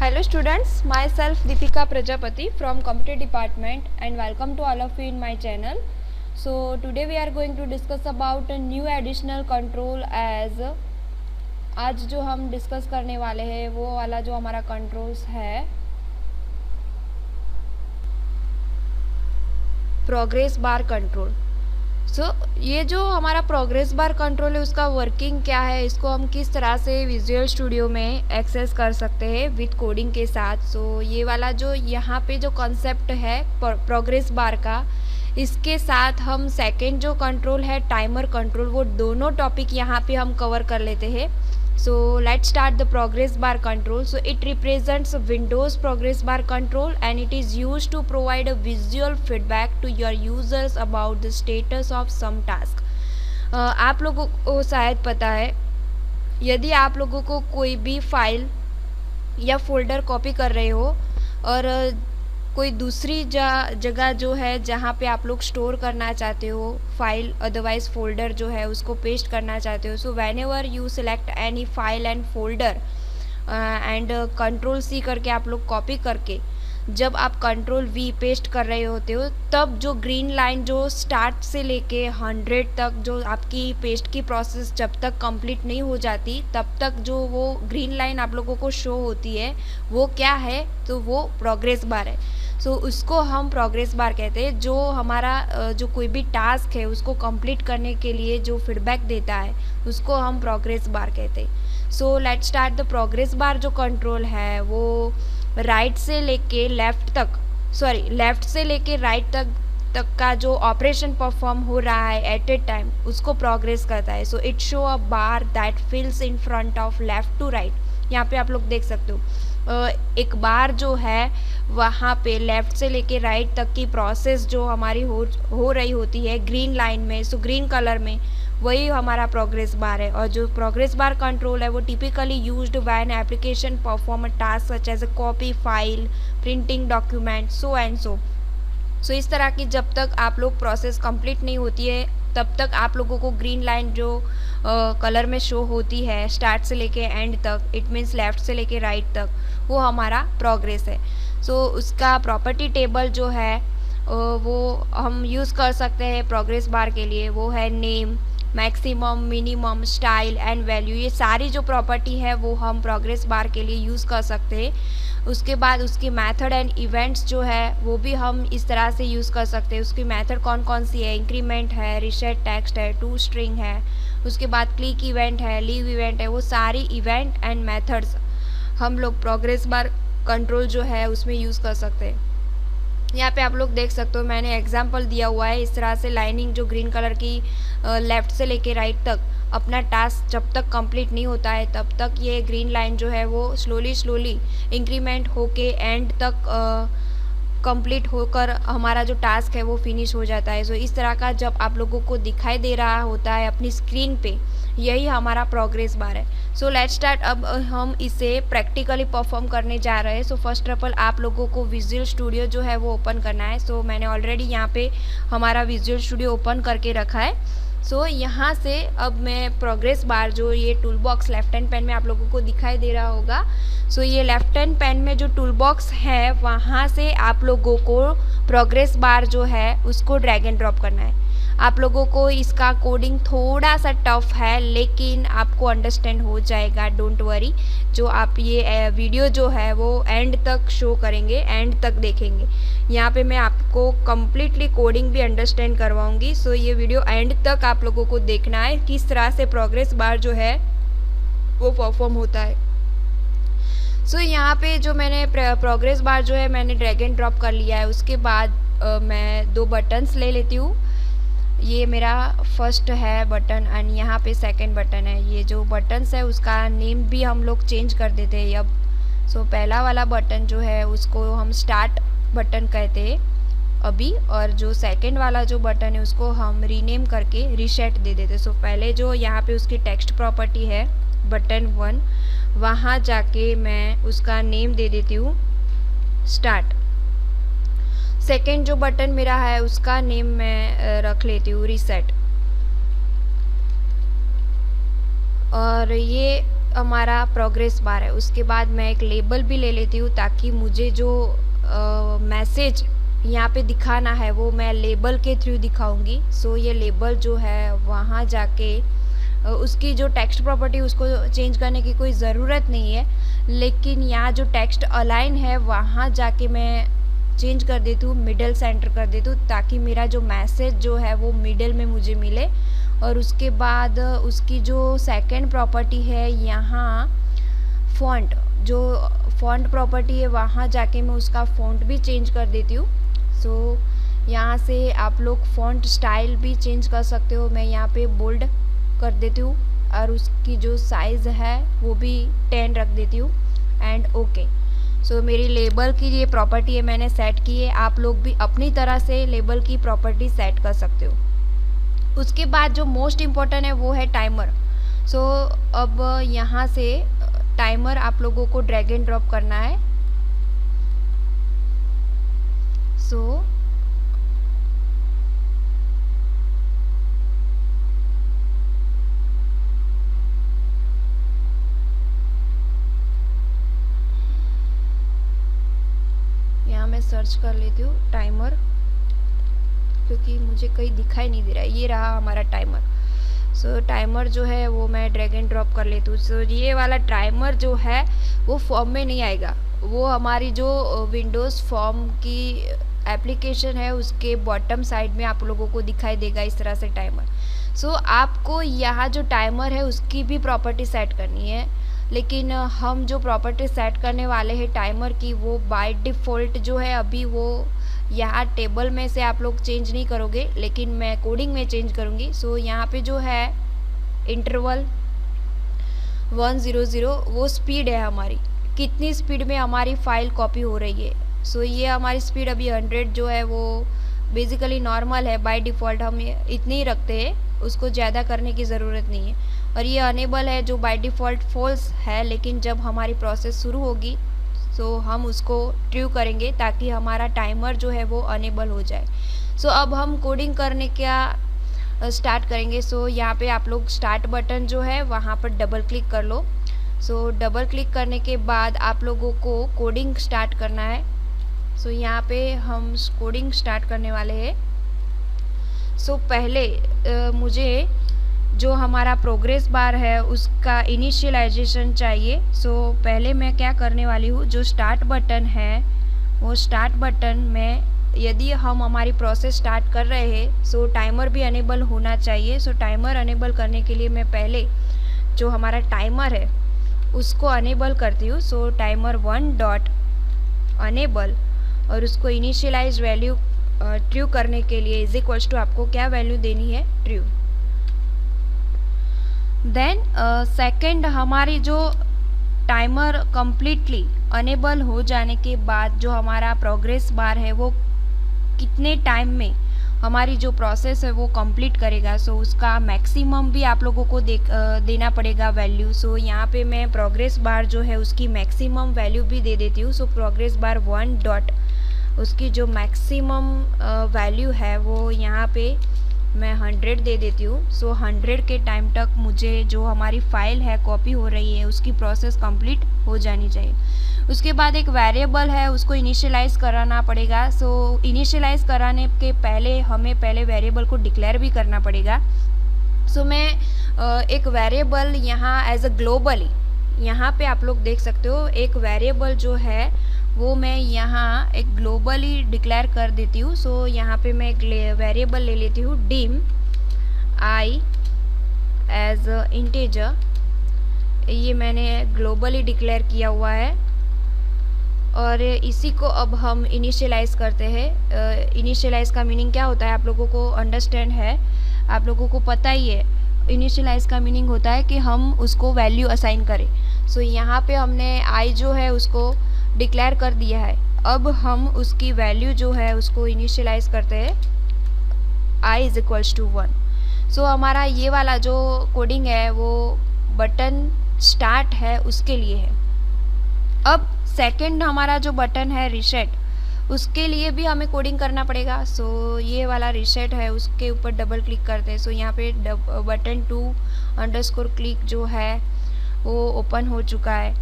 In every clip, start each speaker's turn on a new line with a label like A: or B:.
A: Hello students, myself Deepika Prajapati from Computer Department and welcome to all of you in my channel. So today we are going to discuss about a new additional control as आज जो हम discuss करने वाले हैं वो वाला जो हमारा कंट्रोल्स है प्रोग्रेस बार कंट्रोल। ये जो हमारा प्रोग्रेस बार कंट्रोल है उसका वर्किंग क्या है, इसको हम किस तरह से विजुअल स्टूडियो में एक्सेस कर सकते हैं विथ कोडिंग के साथ। ये वाला जो यहाँ पे जो कॉन्सेप्ट है प्रोग्रेस बार का, इसके साथ हम सेकंड जो कंट्रोल है टाइमर कंट्रोल, वो दोनों टॉपिक यहाँ पे हम कवर कर लेते हैं। Let's start the progress bar control. It represents Windows progress bar control and it is used to provide a visual feedback to your users about the status of some task. आप लोगों को शायद पता है, यदि आप लोगों को कोई भी फाइल या फोल्डर कॉपी कर रहे हो और कोई दूसरी जगह जो है जहाँ पे आप लोग स्टोर करना चाहते हो फाइल अदरवाइज फोल्डर जो है उसको पेस्ट करना चाहते हो, whenever you select any file and folder and control C करके आप लोग कॉपी करके जब आप कंट्रोल वी पेस्ट कर रहे होते हो, तब जो ग्रीन लाइन जो स्टार्ट से लेके 100 तक जो आपकी पेस्ट की प्रोसेस जब तक कंप्लीट नहीं हो जाती तब तक जो वो ग्रीन लाइन आप लोगों को शो होती है वो क्या है, तो वो प्रोग्रेस बार है। उसको हम प्रोग्रेस बार कहते हैं। जो हमारा जो कोई भी टास्क है उसको कंप्लीट करने के लिए जो फीडबैक देता है उसको हम प्रोग्रेस बार कहते हैं। Let's start the progress bar जो कंट्रोल है वो राइट से लेके लेफ्ट तक, लेफ्ट से लेके राइट तक का जो ऑपरेशन परफॉर्म हो रहा है एट ए टाइम उसको प्रोग्रेस करता है। It show a bar that fills in front of left to right. यहाँ पे आप लोग देख सकते हो एक बार जो है वहाँ पे लेफ़्ट से लेके राइट तक की प्रोसेस जो हमारी हो रही होती है ग्रीन लाइन में, ग्रीन कलर में, वही हमारा प्रोग्रेस बार है। और जो प्रोग्रेस बार कंट्रोल है वो typically used when application perform a task such as a copy file, printing document, so and so. इस तरह की जब तक आप लोग प्रोसेस कंप्लीट नहीं होती है तब तक आप लोगों को ग्रीन लाइन जो कलर में शो होती है स्टार्ट से लेके एंड तक, इट मीन्स लेफ़्ट से लेके राइट तक, वो हमारा प्रोग्रेस है। उसका प्रॉपर्टी टेबल जो है वो हम यूज़ कर सकते हैं प्रोग्रेस बार के लिए। वो है name, maximum, minimum, style and value. ये सारी जो प्रॉपर्टी है वो हम प्रोग्रेस बार के लिए यूज़ कर सकते हैं। उसके बाद उसकी मेथड एंड इवेंट्स जो है वो भी हम इस तरह से यूज़ कर सकते हैं। उसकी मेथड कौन कौन सी है, इंक्रीमेंट है, रीसेट टेक्स्ट है, टू स्ट्रिंग है, उसके बाद क्लिक इवेंट है, लीव इवेंट है। वो सारी इवेंट एंड मेथड्स हम लोग प्रोग्रेस बार कंट्रोल जो है उसमें यूज़ कर सकते हैं। यहाँ पे आप लोग देख सकते हो मैंने एग्जांपल दिया हुआ है। इस तरह से लाइनिंग जो ग्रीन कलर की लेफ़्ट से लेके राइट तक अपना टास्क जब तक कंप्लीट नहीं होता है तब तक ये ग्रीन लाइन जो है वो स्लोली इंक्रीमेंट होके एंड तक कंप्लीट होकर हमारा जो टास्क है वो फिनिश हो जाता है। इस तरह का जब आप लोगों को दिखाई दे रहा होता है अपनी स्क्रीन पे, यही हमारा प्रोग्रेस बार है। Let's start. अब हम इसे प्रैक्टिकली परफॉर्म करने जा रहे हैं। फर्स्ट ऑफ ऑल आप लोगों को विजुअल स्टूडियो जो है वो ओपन करना है। मैंने ऑलरेडी यहाँ पे हमारा विजुअल स्टूडियो ओपन करके रखा है। यहाँ से अब मैं प्रोग्रेस बार जो ये tool box left hand pan में आप लोगों को दिखाई दे रहा होगा, ये लेफ्ट हैंड पैन में जो टूल बॉक्स है वहाँ से आप लोगों को प्रोग्रेस बार जो है उसको ड्रैग एंड ड्रॉप करना है। आप लोगों को इसका कोडिंग थोड़ा सा टफ है लेकिन आपको अंडरस्टैंड हो जाएगा, डोंट वरी। जो आप ये वीडियो जो है वो एंड तक शो करेंगे, एंड तक देखेंगे। यहाँ पे मैं आपको कम्प्लीटली कोडिंग भी अंडरस्टैंड करवाऊँगी। ये वीडियो एंड तक आप लोगों को देखना है किस तरह से प्रोग्रेस बार जो है वो परफॉर्म होता है। यहाँ पे जो मैंने प्रोग्रेस बार जो है मैंने ड्रैग एंड ड्रॉप कर लिया है। उसके बाद मैं दो बटन्स ले लेती हूँ। ये मेरा फर्स्ट है बटन एंड यहाँ पे सेकंड बटन है। ये जो बटन्स है उसका नेम भी हम लोग चेंज कर देते हैं अब। पहला वाला बटन जो है उसको हम स्टार्ट बटन कहते हैं अभी, और जो सेकंड वाला जो बटन है उसको हम रीनेम करके रीसेट दे देते। पहले जो यहाँ पे उसकी टेक्स्ट प्रॉपर्टी है बटन 1, वहाँ जाके मैं उसका नेम दे देती हूँ स्टार्ट। सेकेंड जो बटन मेरा है उसका नेम मैं रख लेती हूँ रीसेट। और ये हमारा प्रोग्रेस बार है। उसके बाद मैं एक लेबल भी ले लेती हूँ ताकि मुझे जो मैसेज यहाँ पे दिखाना है वो मैं लेबल के थ्रू दिखाऊंगी। सो ये लेबल जो है वहाँ जाके उसकी जो टेक्स्ट प्रॉपर्टी उसको चेंज करने की कोई ज़रूरत नहीं है, लेकिन यहाँ जो टेक्स्ट अलाइन है वहाँ जाके मैं चेंज कर देती हूँ, मिडल सेंटर कर देती हूँ ताकि मेरा जो मैसेज जो है वो मिडल में मुझे मिले। और उसके बाद उसकी जो सेकंड प्रॉपर्टी है यहाँ फ़ॉन्ट, जो फ़ॉन्ट प्रॉपर्टी है वहाँ जाके मैं उसका फ़ॉन्ट भी चेंज कर देती हूँ। सो यहाँ से आप लोग फ़ॉन्ट स्टाइल भी चेंज कर सकते हो। मैं यहाँ पे बोल्ड कर देती हूँ और उसकी जो साइज़ है वो भी 10 रख देती हूँ एंड ओके। सो मेरी लेबल की ये प्रॉपर्टी है मैंने सेट की है, आप लोग भी अपनी तरह से लेबल की प्रॉपर्टी सेट कर सकते हो। उसके बाद जो मोस्ट इम्पॉर्टेंट है वो है टाइमर। सो अब यहाँ से टाइमर आप लोगों को ड्रैग एंड ड्रॉप करना है। सो यहाँ मैं सर्च कर लेती हूँ टाइमर, क्योंकि मुझे कहीं दिखाई नहीं दे रहा है। ये रहा हमारा टाइमर। सो टाइमर जो है वो मैं ड्रैग एंड ड्रॉप कर लेती हूँ। सो ये वाला टाइमर जो है वो फॉर्म में नहीं आएगा, वो हमारी जो विंडोज़ फॉर्म की एप्लीकेशन है उसके बॉटम साइड में आप लोगों को दिखाई देगा इस तरह से टाइमर। सो आपको यहाँ जो टाइमर है उसकी भी प्रॉपर्टी सेट करनी है, लेकिन हम जो प्रॉपर्टी सेट करने वाले हैं टाइमर की वो बाय डिफ़ॉल्ट जो है अभी वो यहाँ टेबल में से आप लोग चेंज नहीं करोगे, लेकिन मैं कोडिंग में चेंज करूँगी। सो यहाँ पे जो है इंटरवल 100 वो स्पीड है हमारी, कितनी स्पीड में हमारी फाइल कॉपी हो रही है। सो ये हमारी स्पीड अभी 100 जो है वो बेसिकली नॉर्मल है, बाय डिफ़ॉल्ट हम इतनी ही रखते हैं, उसको ज़्यादा करने की ज़रूरत नहीं है। और ये अनेबल है जो बाय डिफ़ॉल्ट फॉल्स है, लेकिन जब हमारी प्रोसेस शुरू होगी सो हम उसको ट्रू करेंगे ताकि हमारा टाइमर जो है वो अनेबल हो जाए। सो अब हम कोडिंग करने का स्टार्ट करेंगे। सो यहाँ पे आप लोग स्टार्ट बटन जो है वहाँ पर डबल क्लिक कर लो। सो डबल क्लिक करने के बाद आप लोगों को कोडिंग स्टार्ट करना है। सो यहाँ पे हम कोडिंग स्टार्ट करने वाले हैं। सो पहले मुझे जो हमारा प्रोग्रेस बार है उसका इनिशियलाइजेशन चाहिए। सो पहले मैं क्या करने वाली हूँ, जो स्टार्ट बटन है वो स्टार्ट बटन में यदि हम हमारी प्रोसेस स्टार्ट कर रहे हैं सो टाइमर भी अनेबल होना चाहिए। सो टाइमर अनेबल करने के लिए मैं पहले जो हमारा टाइमर है उसको अनेबल करती हूँ। सो टाइमर 1 डॉट अनेबल और उसको इनिशियलाइज वैल्यू ट्रू करने के लिए इज इक्वल्स टू आपको क्या वैल्यू देनी है, ट्रू। देन सेकंड हमारी जो टाइमर कम्प्लीटली अनेबल हो जाने के बाद जो हमारा प्रोग्रेस बार है वो कितने टाइम में हमारी जो प्रोसेस है वो कंप्लीट करेगा। सो उसका मैक्सिमम भी आप लोगों को देना पड़ेगा वैल्यू। सो यहाँ पे मैं प्रोग्रेस बार जो है उसकी मैक्सिमम वैल्यू भी दे देती हूँ। सो प्रोग्रेस बार 1 डॉट उसकी जो मैक्सिमम वैल्यू है वो यहाँ पे मैं 100 दे देती हूँ। सो 100 के टाइम तक मुझे जो हमारी फाइल है कॉपी हो रही है उसकी प्रोसेस कंप्लीट हो जानी चाहिए। उसके बाद एक वेरिएबल है उसको इनिशियलाइज़ कराना पड़ेगा। सो इनिशियलाइज़ कराने के पहले हमें पहले वेरिएबल को डिक्लेयर भी करना पड़ेगा। सो मैं एक वेरिएबल यहाँ एज अ ग्लोबली यहाँ पे आप लोग देख सकते हो एक वेरिएबल जो है वो मैं यहाँ एक ग्लोबली डिक्लेयर कर देती हूँ। सो यहाँ पे मैं एक वेरिएबल ले लेती हूँ dim I एज इंटीजर, ये मैंने ग्लोबली डिक्लेयर किया हुआ है और इसी को अब हम इनिशियलाइज़ करते हैं। इनिशियलाइज़ का मीनिंग क्या होता है आप लोगों को अंडरस्टैंड है, आप लोगों को पता ही है। इनिशियलाइज़ का मीनिंग होता है कि हम उसको वैल्यू असाइन करें। सो यहाँ पे हमने I जो है उसको डिक्लेयर कर दिया है, अब हम उसकी वैल्यू जो है उसको इनिशियलाइज़ करते हैं I इज इक्वल्स टू 1। सो हमारा ये वाला जो कोडिंग है वो बटन स्टार्ट है उसके लिए है। अब सेकंड हमारा जो बटन है रीसेट, उसके लिए भी हमें कोडिंग करना पड़ेगा। सो ये वाला रीसेट है उसके ऊपर डबल क्लिक करते हैं। सो यहाँ पे बटन 2 अंडरस्कोर क्लिक जो है वो ओपन हो चुका है।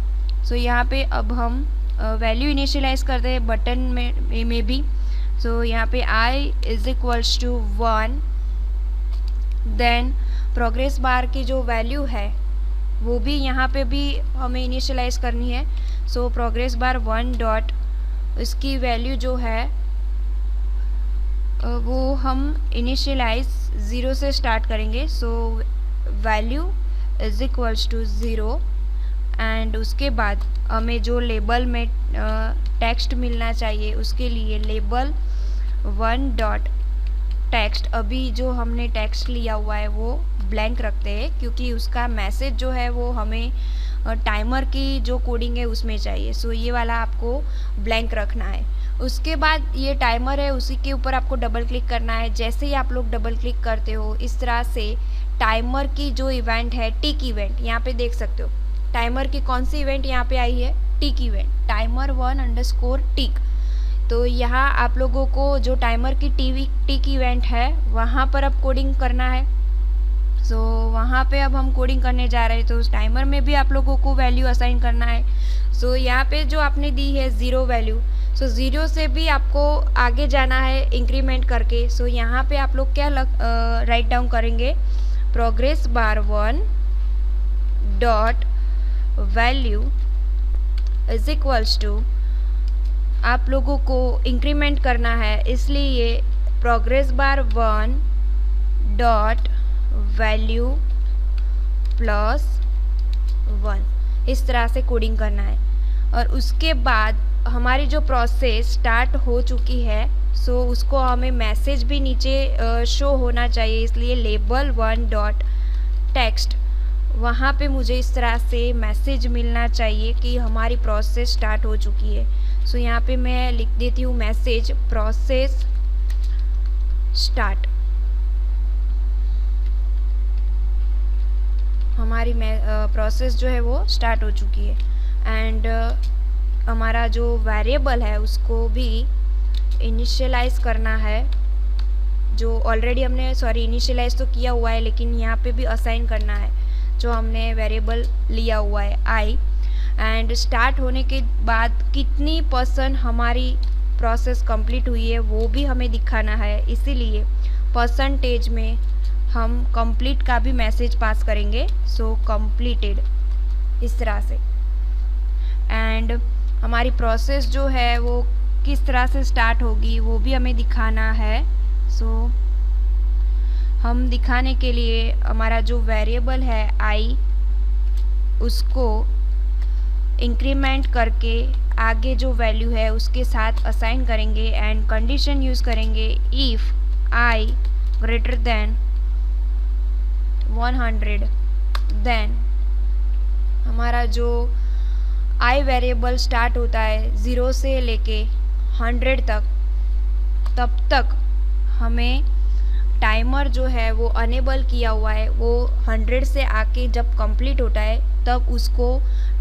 A: सो यहाँ पे अब हम वैल्यू इनिशियलाइज करते हैं बटन में भी। सो यहाँ पे i is equals to 1, then progress bar की जो वैल्यू है वो भी यहाँ पे भी हमें इनिशियलाइज करनी है। सो प्रोग्रेस बार 1 डॉट उसकी वैल्यू जो है वो हम इनिशियलाइज 0 से स्टार्ट करेंगे। So value is equals to 0 and उसके बाद हमें जो लेबल में टेक्स्ट मिलना चाहिए उसके लिए लेबल 1 डॉट टेक्स्ट, अभी जो हमने टेक्स्ट लिया हुआ है वो ब्लैंक रखते हैं क्योंकि उसका मैसेज जो है वो हमें टाइमर की जो कोडिंग है उसमें चाहिए। सो ये वाला आपको ब्लैंक रखना है। उसके बाद ये टाइमर है उसी के ऊपर आपको डबल क्लिक करना है। जैसे ही आप लोग डबल क्लिक करते हो इस तरह से टाइमर की जो इवेंट है टिक इवेंट, यहाँ पे देख सकते हो टाइमर की कौन सी इवेंट यहाँ पे आई है, टिक इवेंट, टाइमर 1_ टिक। तो यहाँ आप लोगों को जो टाइमर की टिक इवेंट है वहाँ पर अब कोडिंग करना है। सो वहाँ पे अब हम कोडिंग करने जा रहे हैं। तो उस टाइमर में भी आप लोगों को वैल्यू असाइन करना है। सो यहाँ पे जो आपने दी है 0 वैल्यू, सो 0 से भी आपको आगे जाना है इंक्रीमेंट करके। सो यहाँ पे आप लोग क्या राइट डाउन करेंगे, progress bar 1 dot value is equals to, आप लोगों को इंक्रीमेंट करना है इसलिए progress bar 1 dot value plus 1, इस तरह से कोडिंग करना है। और उसके बाद हमारी जो प्रोसेस स्टार्ट हो चुकी है सो उसको हमें मैसेज भी नीचे शो होना चाहिए, इसलिए लेबल 1 डॉट टेक्स्ट, वहाँ पे मुझे इस तरह से मैसेज मिलना चाहिए कि हमारी प्रोसेस स्टार्ट हो चुकी है। सो यहाँ पे मैं लिख देती हूँ मैसेज प्रोसेस स्टार्ट। हमारी प्रोसेस जो है वो स्टार्ट हो चुकी है। एंड हमारा जो वेरिएबल है उसको भी इनिशियलाइज करना है, जो ऑलरेडी हमने इनिशियलाइज तो किया हुआ है लेकिन यहाँ पे भी असाइन करना है जो हमने वेरिएबल लिया हुआ है i। एंड स्टार्ट होने के बाद कितनी % हमारी प्रोसेस कंप्लीट हुई है वो भी हमें दिखाना है, इसीलिए % में हम कंप्लीट का भी मैसेज पास करेंगे। सो कंप्लीटेड इस तरह से। एंड हमारी प्रोसेस जो है वो किस तरह से स्टार्ट होगी वो भी हमें दिखाना है। सो हम दिखाने के लिए हमारा जो वेरिएबल है i उसको इंक्रीमेंट करके आगे जो वैल्यू है उसके साथ असाइन करेंगे एंड कंडीशन यूज़ करेंगे if i greater than 100, then हमारा जो i वेरिएबल स्टार्ट होता है 0 से लेके 100 तक, तब तक हमें टाइमर जो है वो अनेबल किया हुआ है, वो 100 से आके जब कंप्लीट होता है तब उसको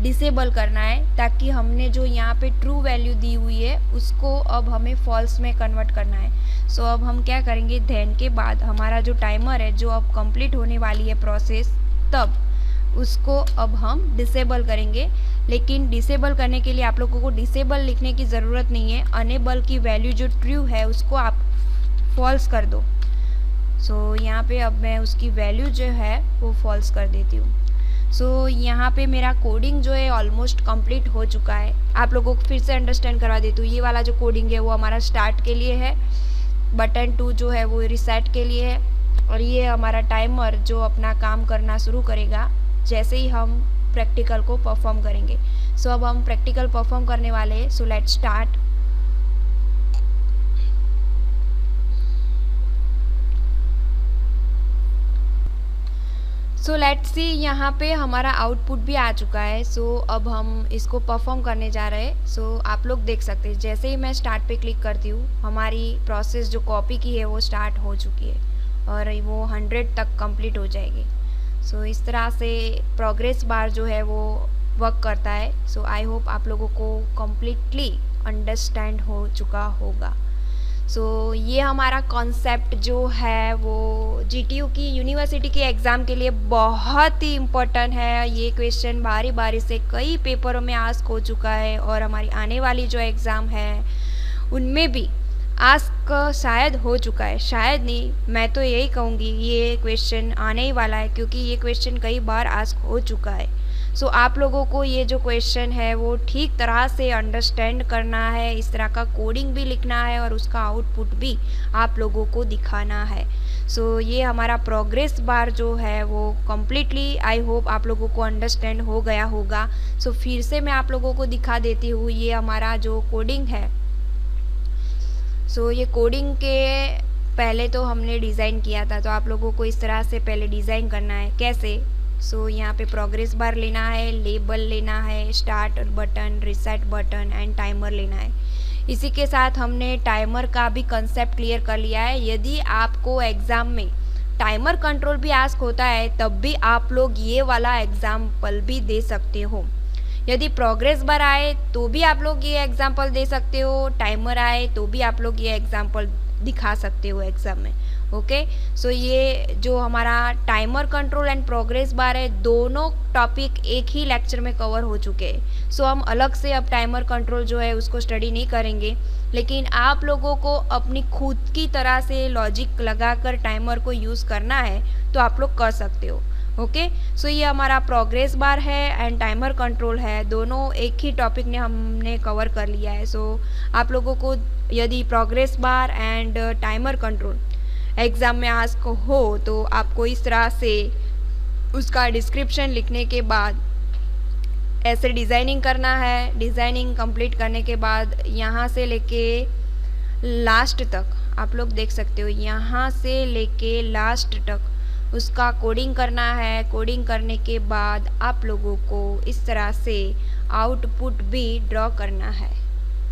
A: डिसेबल करना है, ताकि हमने जो यहाँ पे ट्रू वैल्यू दी हुई है उसको अब हमें फॉल्स में कन्वर्ट करना है। सो अब हम क्या करेंगे, देन के बाद हमारा जो टाइमर है जो अब कंप्लीट होने वाली है प्रोसेस, तब उसको अब हम डिसेबल करेंगे। लेकिन डिसेबल करने के लिए आप लोगों को डिसेबल लिखने की ज़रूरत नहीं है, अनेबल की वैल्यू जो ट्रू है उसको आप फॉल्स कर दो। सो यहाँ पे अब मैं उसकी वैल्यू जो है वो फॉल्स कर देती हूँ। सो यहाँ पे मेरा कोडिंग जो है ऑलमोस्ट कंप्लीट हो चुका है। आप लोगों को फिर से अंडरस्टैंड करवा देती हूँ। ये वाला जो कोडिंग है वो हमारा स्टार्ट के लिए है, बटन 2 जो है वो रिसेट के लिए है, और ये हमारा टाइमर जो अपना काम करना शुरू करेगा जैसे ही हम प्रैक्टिकल को परफॉर्म करेंगे। सो अब हम प्रैक्टिकल परफॉर्म करने वाले हैं। So let's start. So let's see, यहाँ पे हमारा आउटपुट भी आ चुका है। सो अब हम इसको परफॉर्म करने जा रहे हैं। सो आप लोग देख सकते हैं जैसे ही मैं स्टार्ट पे क्लिक करती हूँ हमारी प्रोसेस जो कॉपी की है वो स्टार्ट हो चुकी है और वो 100 तक कंप्लीट हो जाएगी। सो इस तरह से प्रोग्रेस बार जो है वो वर्क करता है। सो आई होप आप लोगों को कम्प्लीटली अंडरस्टैंड हो चुका होगा। सो ये हमारा कॉन्सेप्ट जो है वो जीटीयू की यूनिवर्सिटी के एग्ज़ाम के लिए बहुत ही इम्पोर्टेंट है। ये क्वेश्चन बारी बारी से कई पेपरों में आस्क हो चुका है और हमारी आने वाली जो एग्ज़ाम है उनमें भी आस्क शायद हो चुका है, शायद नहीं, मैं तो यही कहूँगी ये क्वेश्चन आने ही वाला है, क्योंकि ये क्वेश्चन कई बार आस्क हो चुका है। सो आप लोगों को ये जो क्वेश्चन है वो ठीक तरह से अंडरस्टैंड करना है, इस तरह का कोडिंग भी लिखना है और उसका आउटपुट भी आप लोगों को दिखाना है। सो ये हमारा प्रोग्रेस बार जो है वो कम्प्लीटली आई होप आप लोगों को अंडरस्टैंड हो गया होगा। सो फिर से मैं आप लोगों को दिखा देती हूँ ये हमारा जो कोडिंग है। सो ये कोडिंग के पहले तो हमने डिज़ाइन किया था, तो आप लोगों को इस तरह से पहले डिज़ाइन करना है। कैसे? सो यहाँ पे प्रोग्रेस बार लेना है, लेबल लेना है, start button, reset button and timer लेना है। इसी के साथ हमने टाइमर का भी कंसेप्ट क्लियर कर लिया है। यदि आपको एग्ज़ाम में टाइमर कंट्रोल भी आस्क होता है तब भी आप लोग ये वाला एग्जाम्पल भी दे सकते हो। यदि प्रोग्रेस बार आए तो भी आप लोग ये एग्जाम्पल दे सकते हो, टाइमर आए तो भी आप लोग ये एग्जाम्पल दिखा सकते हो एग्ज़ाम में। ओके, सो ये जो हमारा टाइमर कंट्रोल एंड प्रोग्रेस बार है, दोनों टॉपिक एक ही लेक्चर में कवर हो चुके हैं। सो हम अलग से अब टाइमर कंट्रोल जो है उसको स्टडी नहीं करेंगे, लेकिन आप लोगों को अपनी खुद की तरह से लॉजिक लगाकर टाइमर को यूज़ करना है तो आप लोग कर सकते हो। ओके, सो ये हमारा प्रोग्रेस बार है एंड टाइमर कंट्रोल है, दोनों एक ही टॉपिक ने हमने कवर कर लिया है। सो आप लोगों को यदि progress bar and timer control exam में आस्क हो तो आपको इस तरह से उसका डिस्क्रिप्शन लिखने के बाद ऐसे डिज़ाइनिंग करना है। डिज़ाइनिंग कंप्लीट करने के बाद यहाँ से लेके लास्ट तक आप लोग देख सकते हो, यहाँ से लेके लास्ट तक उसका कोडिंग करना है। कोडिंग करने के बाद आप लोगों को इस तरह से आउटपुट भी ड्रॉ करना है।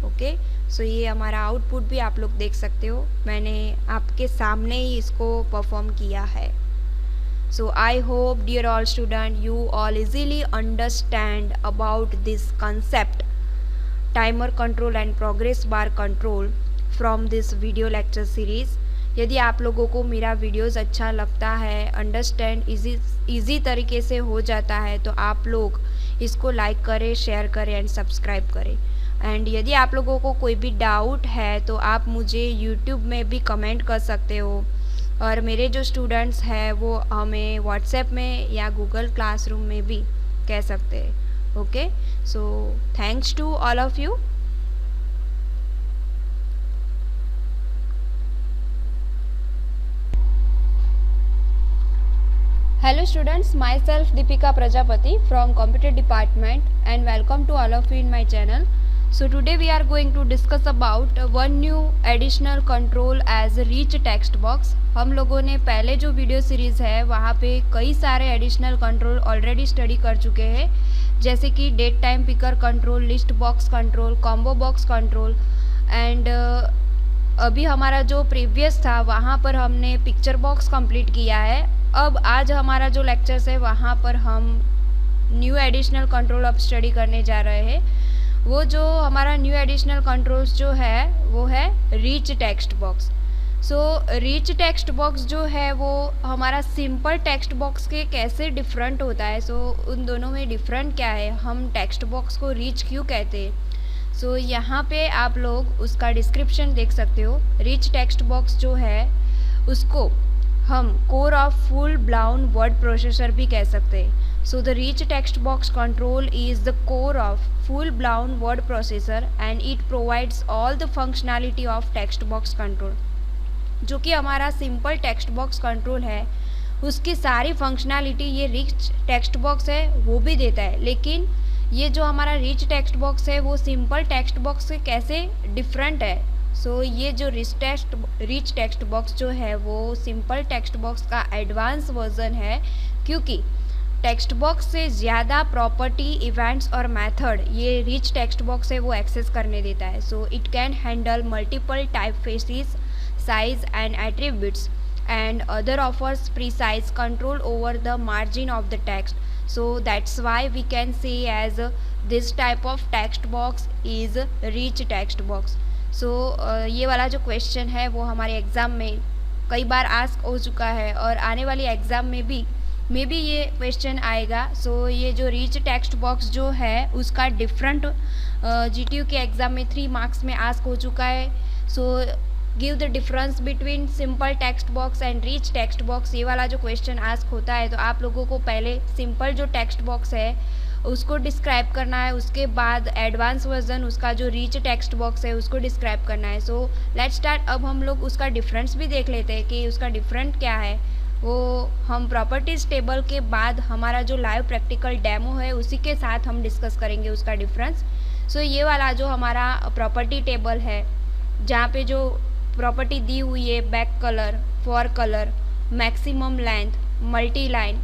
A: ओके, सो ये हमारा आउटपुट भी आप लोग देख सकते हो, मैंने आपके सामने ही इसको परफॉर्म किया है। So I hope dear all student you all easily understand about this concept timer control and progress bar control from this video lecture series. यदि आप लोगों को मेरा वीडियोस अच्छा लगता है, अंडरस्टैंड इजी तरीके से हो जाता है, तो आप लोग इसको लाइक करें, शेयर करें एंड सब्सक्राइब करें। एंड यदि आप लोगों को कोई भी डाउट है तो आप मुझे यूट्यूब में भी कमेंट कर सकते हो, और मेरे जो स्टूडेंट्स हैं वो हमें व्हाट्सएप में या गूगल क्लासरूम में भी कह सकते हैं। Okay, so thanks to all of you. Hello students, myself Deepika Prajapati from Computer Department and welcome to all of you in my channel. So today we are going to discuss about one new additional control as reach text box. हम लोगों ने पहले जो video series है वहाँ पे कई सारे एडिशनल कंट्रोल ऑलरेडी स्टडी कर चुके हैं, जैसे कि date time picker control, list box control, combo box control and अभी हमारा जो प्रीवियस था वहाँ पर हमने पिक्चर बॉक्स कंप्लीट किया है। अब आज हमारा जो लेक्चर्स है वहाँ पर हम न्यू एडिशनल कंट्रोल अब स्टडी करने जा रहे हैं। वो जो हमारा न्यू एडिशनल कंट्रोल्स जो है वो है रीच टेक्स्ट बॉक्स। सो रीच टेक्स्ट बॉक्स जो है वो हमारा सिंपल टेक्स्ट बॉक्स के कैसे डिफरेंट होता है, सो उन दोनों में डिफरेंट क्या है, हम टेक्स्ट बॉक्स को रीच क्यों कहते हैं। सो यहाँ पे आप लोग उसका डिस्क्रिप्शन देख सकते हो। रीच टेक्स्ट बॉक्स जो है उसको हम core of full blown word processor भी कह सकते हैं। So the reach text box control is the core of full blown word processor and it provides all the functionality of text box control. जो कि हमारा सिंपल टेक्स्ट बॉक्स कंट्रोल है उसकी सारी फंक्शनैलिटी ये रिच टेक्स्ट बॉक्स है वो भी देता है, लेकिन ये जो हमारा रिच टेक्स्ट बॉक्स है वो सिंपल टेक्स्ट बॉक्स से कैसे डिफरेंट है। सो ये जो रिच टेक्स्ट बॉक्स जो है वो सिंपल टेक्स्ट बॉक्स का एडवांस वर्जन है, क्योंकि टेक्स्ट बॉक्स से ज़्यादा प्रॉपर्टी, इवेंट्स और मेथड ये रिच टेक्स्ट बॉक्स है वो एक्सेस करने देता है। So it can handle multiple typefaces, size and attributes and other offers precise control over the margin of the text. So that's why we can say as this type of text box is rich text box. सो ये वाला जो question है वो हमारे exam में कई बार ask हो चुका है और आने वाली एग्ज़ाम में भी ये क्वेश्चन आएगा। सो ये जो रीच टेक्स्ट बॉक्स जो है उसका डिफरेंट GTU के एग्ज़ाम में 3 मार्क्स में आस्क हो चुका है। So give the difference between simple text box and reach text box, ये वाला जो क्वेश्चन आस्क होता है तो आप लोगों को पहले सिंपल जो टेक्स्ट बॉक्स है उसको डिस्क्राइब करना है, उसके बाद एडवांस वर्जन उसका जो रीच टेक्स्ट बॉक्स है उसको डिस्क्राइब करना है। सो लेट्स स्टार्ट। अब हम लोग उसका डिफरेंस भी देख लेते हैं कि उसका डिफरेंट क्या है। वो हम प्रॉपर्टीज़ टेबल के बाद हमारा जो लाइव प्रैक्टिकल डेमो है उसी के साथ हम डिस्कस करेंगे उसका डिफरेंस। सो ये वाला जो हमारा प्रॉपर्टी टेबल है जहाँ पे जो प्रॉपर्टी दी हुई है back colour, for colour, maximum length, multi line,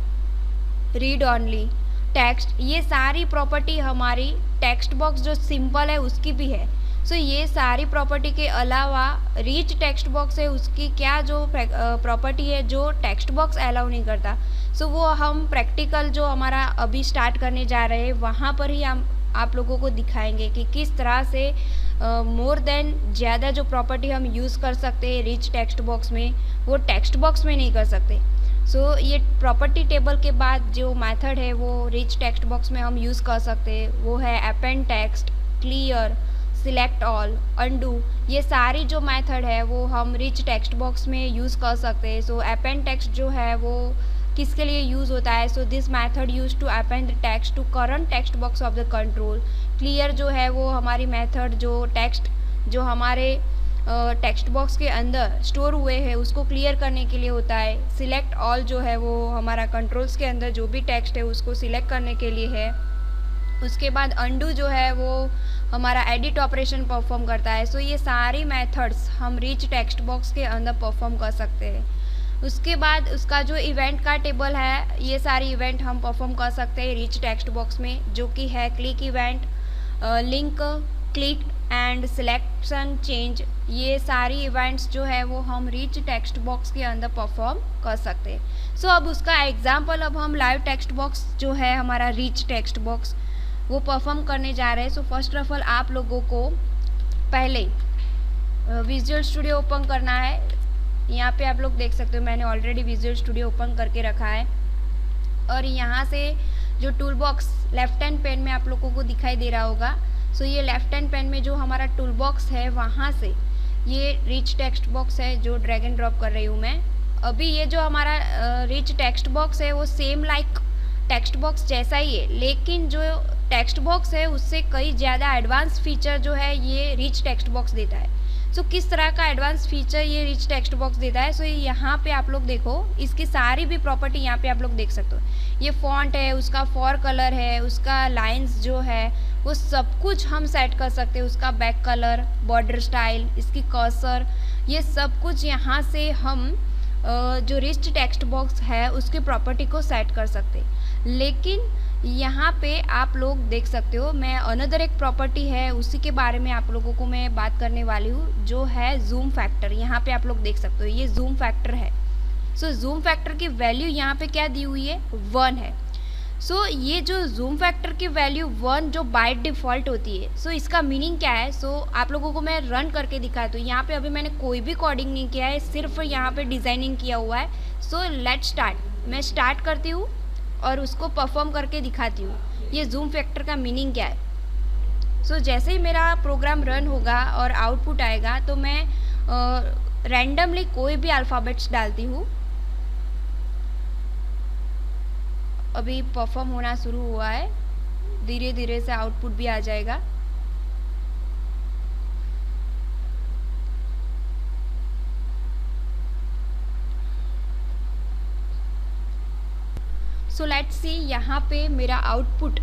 A: read only, text, ये सारी प्रॉपर्टी हमारी टेक्स्ट बॉक्स जो सिंपल है उसकी भी है। सो ये सारी प्रॉपर्टी के अलावा रीच टेक्स्ट बॉक्स है उसकी क्या जो प्रॉपर्टी है जो टेक्स्ट बॉक्स अलाउ नहीं करता। सो वो हम प्रैक्टिकल जो हमारा अभी स्टार्ट करने जा रहे हैं वहाँ पर ही हम आप लोगों को दिखाएंगे कि किस तरह से मोर देन ज़्यादा जो प्रॉपर्टी हम यूज़ कर सकते हैं रिच टेक्स्ट बॉक्स में वो टेक्स्ट बॉक्स में नहीं कर सकते। सो ये प्रॉपर्टी टेबल के बाद जो मेथड है वो रिच टेक्स्ट बॉक्स में हम यूज़ कर सकते हैं, वो है append text, clear, select all, undo. ये सारी जो मेथड है वो हम रिच टेक्स्ट बॉक्स में यूज़ कर सकते हैं। सो अपेंड टेक्स्ट जो है वो किसके लिए यूज़ होता है? So this method use to append the text to current text box of the control. Clear जो है वो हमारी मेथड जो टेक्स्ट जो हमारे टेक्स्ट बॉक्स के अंदर स्टोर हुए हैं उसको क्लियर करने के लिए होता है। सिलेक्ट ऑल जो है वो हमारा कंट्रोल्स के अंदर जो भी टेक्स्ट है उसको सिलेक्ट करने के लिए है। उसके बाद अंडू जो है वो हमारा एडिट ऑपरेशन परफॉर्म करता है। सो ये सारी मेथड्स हम रिच टेक्स्ट बॉक्स के अंदर परफॉर्म कर सकते हैं। उसके बाद उसका जो इवेंट का टेबल है ये सारी इवेंट हम परफॉर्म कर सकते हैं रिच टेक्स्ट बॉक्स में, जो कि है click event, link, click and selection change. ये सारी इवेंट्स जो है वो हम रिच टेक्स्ट बॉक्स के अंदर परफॉर्म कर सकते हैं। सो अब उसका एग्जाम्पल अब हम लाइव टेक्स्ट बॉक्स जो है हमारा रिच टेक्स्ट बॉक्स वो परफॉर्म करने जा रहे हैं। सो फर्स्ट ऑफ ऑल आप लोगों को पहले विजुअल स्टूडियो ओपन करना है। यहाँ पे आप लोग देख सकते हो मैंने ऑलरेडी विजुअल स्टूडियो ओपन करके रखा है और यहाँ से जो tool box left hand pan में आप लोगों को दिखाई दे रहा होगा। सो ये लेफ्ट हैंड पैन में जो हमारा टूल बॉक्स है वहाँ से ये रिच टेक्स्ट बॉक्स है जो ड्रैग एंड ड्रॉप कर रही हूँ मैं अभी। ये जो हमारा रिच टेक्स्ट बॉक्स है वो सेम लाइक टेक्स्ट बॉक्स जैसा ही है, लेकिन जो टेक्स्ट बॉक्स है उससे कई ज़्यादा एडवांस फीचर जो है ये रिच टेक्स्ट बॉक्स देता है। सो किस तरह का एडवांस फीचर ये रिच टेक्स्ट बॉक्स देता है? सो यहाँ पे आप लोग देखो इसकी सारी भी प्रॉपर्टी यहाँ पे आप लोग देख सकते हो। ये फॉन्ट है, उसका फॉर कलर है, उसका लाइंस जो है वो सब कुछ हम सेट कर सकते हैं। उसका बैक कलर, बॉर्डर स्टाइल, इसकी कर्सर, ये सब कुछ यहाँ से हम जो रिच टेक्स्ट बॉक्स है उसकी प्रॉपर्टी को सेट कर सकते हैं। लेकिन यहाँ पे आप लोग देख सकते हो मैं अनदर एक प्रॉपर्टी है उसी के बारे में आप लोगों को मैं बात करने वाली हूँ जो है जूम फैक्टर। यहाँ पे आप लोग देख सकते हो ये जूम फैक्टर है। सो जूम फैक्टर की वैल्यू यहाँ पे क्या दी हुई है? 1 है। सो ये जो जूम फैक्टर की वैल्यू 1 जो बाय डिफ़ॉल्ट होती है, सो इसका मीनिंग क्या है? सो आप लोगों को मैं रन करके दिखाया तो यहाँ पे अभी मैंने कोई भी कोडिंग नहीं किया है, सिर्फ यहाँ पे डिज़ाइनिंग किया हुआ है। सो लेट्स स्टार्ट। मैं स्टार्ट करती हूँ और उसको परफॉर्म करके दिखाती हूँ ये जूम फैक्टर का मीनिंग क्या है। सो जैसे ही मेरा प्रोग्राम रन होगा और आउटपुट आएगा तो मैं रैंडमली कोई भी अल्फ़ाबेट्स डालती हूँ। अभी परफॉर्म होना शुरू हुआ है, धीरे धीरे से आउटपुट भी आ जाएगा। सो लेट्स सी यहाँ पे मेरा आउटपुट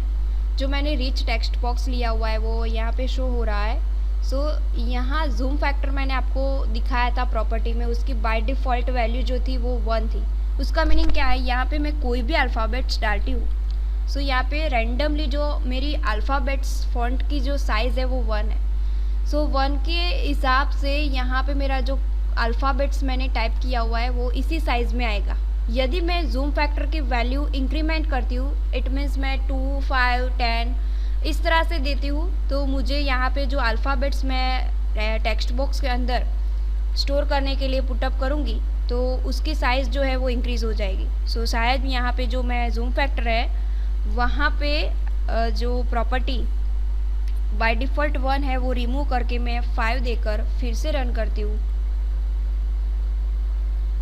A: जो मैंने रिच टेक्स्ट बॉक्स लिया हुआ है वो यहाँ पे शो हो रहा है। सो यहाँ जूम फैक्टर मैंने आपको दिखाया था प्रॉपर्टी में, उसकी बाय डिफ़ॉल्ट वैल्यू जो थी वो 1 थी। उसका मीनिंग क्या है? यहाँ पे मैं कोई भी अल्फ़ाबेट्स डालती हूँ। सो यहाँ पे रैंडमली जो मेरी अल्फ़ाबेट्स फॉन्ट की जो साइज़ है वो 1 है। सो 1 के हिसाब से यहाँ पे मेरा जो अल्फ़ाबेट्स मैंने टाइप किया हुआ है वो इसी साइज़ में आएगा। यदि मैं जूम फैक्टर की वैल्यू इंक्रीमेंट करती हूँ, इट मीन्स मैं 2, 5, 10 इस तरह से देती हूँ, तो मुझे यहाँ पे जो अल्फ़ाबेट्स मैं टेक्स्ट बॉक्स के अंदर स्टोर करने के लिए पुटअप करूँगी तो उसकी साइज़ जो है वो इंक्रीज़ हो जाएगी। सो शायद यहाँ पे जो मैं जूम फैक्टर है वहाँ पे जो प्रॉपर्टी बाय डिफ़ॉल्ट 1 है वो रिमूव करके मैं 5 देकर फिर से रन करती हूँ।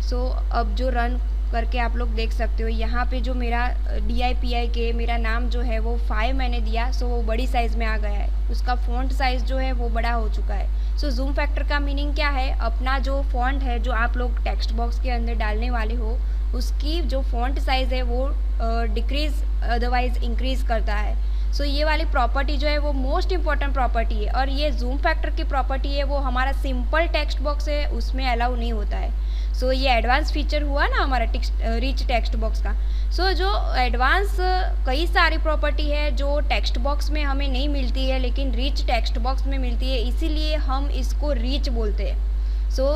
A: सो अब जो रन करके आप लोग देख सकते हो यहाँ पे जो मेरा DIPIK मेरा नाम जो है वो 5 मैंने दिया, सो वो बड़ी साइज़ में आ गया है। उसका फ़ॉन्ट साइज़ जो है वो बड़ा हो चुका है। सो जूम फैक्टर का मीनिंग क्या है, अपना जो फ़ॉन्ट है जो आप लोग टेक्स्ट बॉक्स के अंदर डालने वाले हो उसकी जो फ़ॉन्ट साइज़ है वो डिक्रीज़ अदरवाइज़ इंक्रीज़ करता है। सो ये वाली प्रॉपर्टी जो है वो मोस्ट इम्पॉर्टेंट प्रॉपर्टी है, और ये जूम फैक्टर की प्रॉपर्टी है वो हमारा सिंपल टेक्स्ट बॉक्स है उसमें अलाउ नहीं होता है। सो ये एडवांस फीचर हुआ ना हमारा रिच टेक्स्ट बॉक्स का। सो जो एडवांस कई सारी प्रॉपर्टी है जो टेक्स्ट बॉक्स में हमें नहीं मिलती है लेकिन रिच टेक्स्ट बॉक्स में मिलती है, इसीलिए हम इसको रिच बोलते हैं। सो